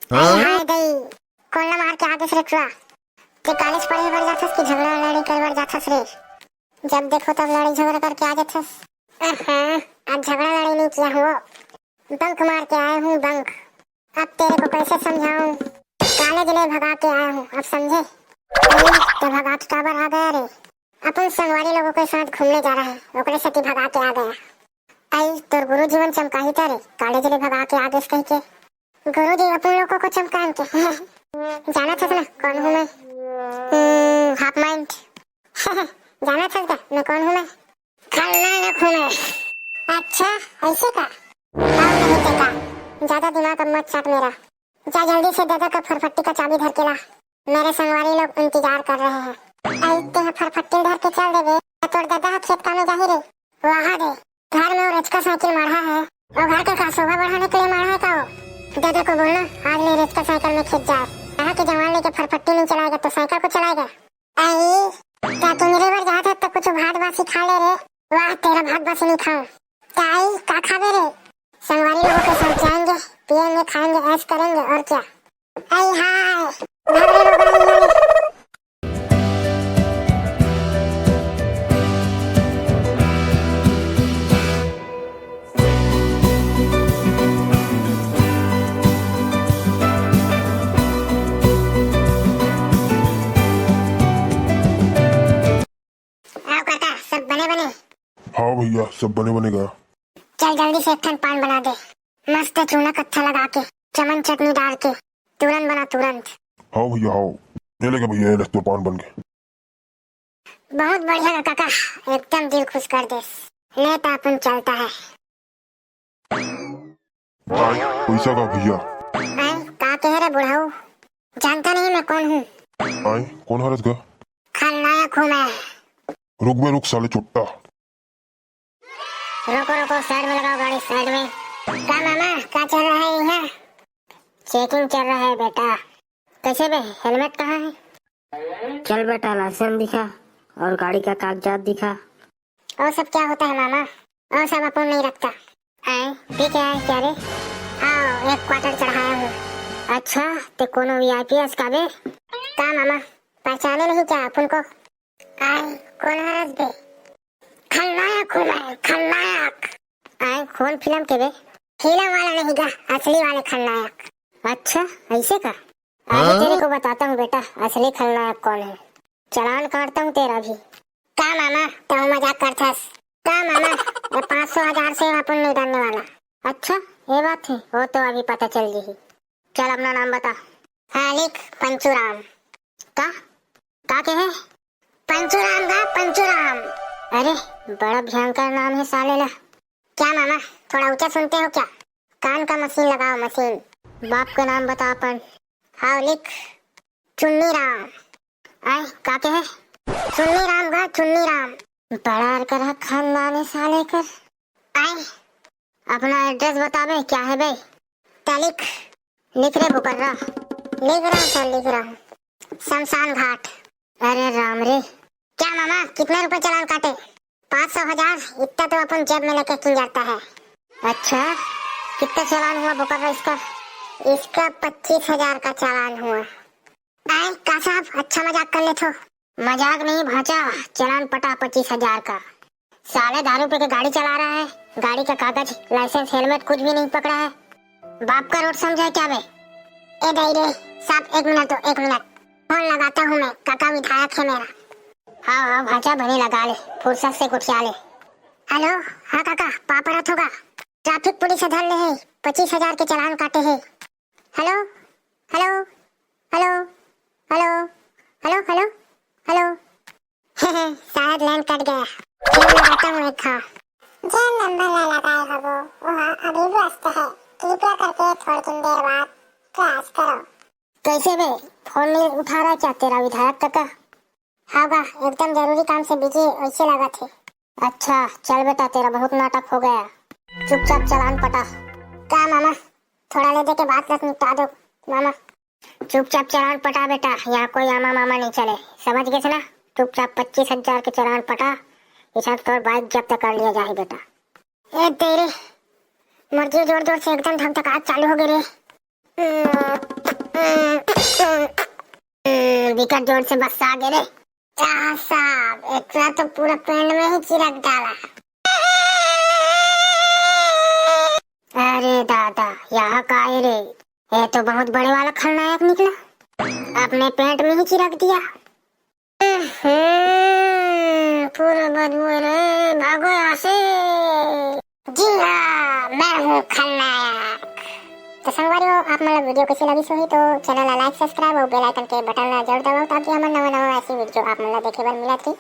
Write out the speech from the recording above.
अरे हाय गई कोल्ला मार के आगे से रिक्शा ते कॉलेज पढ़े बर जाथस कि झगड़ा लड़ाई करे बर जाथस रे। जब देखो तब लड़ाई झगड़ा करके आ जाथस। आज झगड़ा लड़ाई नहीं किया हूँ, बंक मार के आया हूँ बंक। अब तेरे को कैसे समझाऊं, कॉलेज ले भगा के आया हूँ, अब समझे। तो भगा के टाबर आ गया रे। अपन संगवारी लोगों के साथ घूमने जा रहा है, ओकरे से भगा के आ गया। आई तोर गुरु जीवन चमकाही तारे कॉलेज ले भगा के आगे कह के। गुरु जी अपन लोगों को चमकाएं के जाना था ना कौन हूँ मैं। हाफ माइंड जाना था क्या मैं कौन हूँ मैं, खलनायक हूँ मैं। अच्छा ऐसे का नहीं देखा, ज्यादा दिमाग अब मत चाट मेरा। जा जल्दी से दादा का फरफट्टी का चाबी धर के ला, मेरे संगवारी लोग इंतजार कर रहे हैं। ऐसे है फरफट्टी धर के चल देवे तोड़ दादा खेत का में जाही रे वहाँ दे। घर में और का साइकिल मारा है और घर का शोभा बढ़ाने के लिए मारा है का वो। दादा को बोलना आज ले रेत का साइकिल में खेत जाए। यहाँ के जवान लेके फरफट्टी नहीं चलाएगा तो साइकिल को चलाएगा। आई क्या तुम मेरे बार जाते तो कुछ भात बासी खा ले रे। वाह तेरा भात बासी नहीं खाऊं। आई का खावे रे, संगवारी लोगों के साथ जाएंगे पिएंगे खाएंगे ऐश करेंगे और क्या। आई हाय सब बने बने। हाँ भैया सब बने बनेगा। चल जल्दी से एक ठन पान बना दे, मस्त चूना कच्चा लगा के चमन चटनी डाल के तुरंत बना तुरंत। हाँ भैया हाँ ये लेगा भैया ये तो पान बन गए। बहुत बढ़िया काका, एकदम दिल खुश कर दे। लेता अपन चलता है। पैसा का भैया। का कह रहे बुढ़ाऊ, जानता नहीं मैं कौन हूँ। आए कौन हरस गा, खलनायक हूँ मैं। रुक बे रुक साले चुट्टा। रोको रोको साइड में लगाओ गाड़ी साइड में। क्या मामा क्या चल रहा है यहाँ। चेकिंग चल रहा है बेटा। कैसे बे हेलमेट कहाँ है। चल बेटा लाइसेंस दिखा और गाड़ी का कागजात दिखा। और सब क्या होता है मामा, और सब अपन नहीं रखता। आए ठीक है क्या रे, आओ एक क्वार्टर चढ़ाया हूँ। अच्छा ते कोनो वीआईपी का बे। क्या मामा पहचाने नहीं क्या अपन को। आए कौन हरस बे, खलनायक हूँ मैं खलनायक। आए कौन फिल्म के बे। फिल्म वाला नहीं गा, असली वाले खलनायक। अच्छा ऐसे का, अभी तेरे को बताता हूँ बेटा असली खलनायक कौन है। चलान काटता हूँ तेरा भी। क्या मामा तो मजाक करथस। क्या मामा ये 500,000 से अपन नहीं डालने वाला। अच्छा ये बात है, वो तो अभी पता चल जी। चल अपना नाम बता। हाँ लिख पंचूराम। का के है पंचूराम का पंचूराम। अरे बड़ा भयंकर नाम है साले ला। क्या मामा थोड़ा ऊंचा सुनते हो क्या, कान का मशीन लगाओ मशीन। बाप का नाम बता अपन। हाँ लिख चुन्नी राम। आए का के है चुन्नी राम का चुन्नी राम। बड़ा कर खानदान है साले कर। आए अपना एड्रेस बता बे क्या है बे। लिख लिख रे बुकर्रा। लिख रहा हूँ सर लिख रहा हूँ। शमशान घाट। अरे राम रे। क्या मामा कितने रुपए चलान काटे। 500,000 इतना तो अपन जेब में लेके क्यों जाता है। अच्छा कितना चालान हुआ बुकर्रा इसका। इसका 25,000 का चालान हुआ। आए का साहब अच्छा मजाक कर ले थो। मजाक नहीं भाचा, चालान पटा 25,000 का। साले दारू पे के गाड़ी चला रहा है, गाड़ी का कागज लाइसेंस हेलमेट कुछ भी नहीं पकड़ा है। बाप का रोड समझा क्या बे। ए दई रे साहब एक मिनट तो एक मिनट, फोन लगाता हूँ मैं, काका विधायक है मेरा। हाँ भाचा भले लगा ले, फुर्सत से कुटिया ले। हेलो हाँ काका पापरत होगा, ट्रैफिक पुलिस धर ले है, 25,000 के चालान काटे है। Hello hello hello hello hello hello hello शायद लाइन कट गया। फिर लगाता हूँ एक खा। जो नंबर ना लगाए हो वह अभी व्यस्त है, कृपया करके थोड़ी देर बाद प्रयास करो। कैसे बे फोन नहीं उठा रहा क्या तेरा विधायक काका। हाँ बा एकदम जरूरी काम से बिजी ऐसे लगा थे। अच्छा चल बेटा तेरा बहुत नाटक हो गया, चुपचाप चालान पटा। क्या मामा थोड़ा ले दे के बात रख निपटा दो मामा। चुपचाप चालान पटा बेटा, यहाँ कोई आमा मामा नहीं चले, समझ गए ना। चुपचाप 25,000 के चालान पटा, इस तो बाइक जब्त कर लिया जाए बेटा। ए तेरे मर्जी जोर जोर से एकदम धक धक चालू हो गई रे। विकट जोर से बस आगे रे। साहब एकरा तो पूरा पेंट में ही चिरक डाला। अरे दादा यहाँ का है रे, ये तो बहुत बड़े वाला खलनायक निकला, अपने पेंट में ही चिरक दिया। पूरा बदबू है रे, भागो यहाँ से। जी हाँ, मैं हूँ खलनायक। तो संगवारियों, आप मतलब वीडियो कैसी लगी सो ही तो चैनल लाइक सब्सक्राइब और बेल आइकन के बटन जरूर दबाओ ताकि हमारे नवा नवा ऐसी वीडियो आप मतलब देखे बर मिला थी।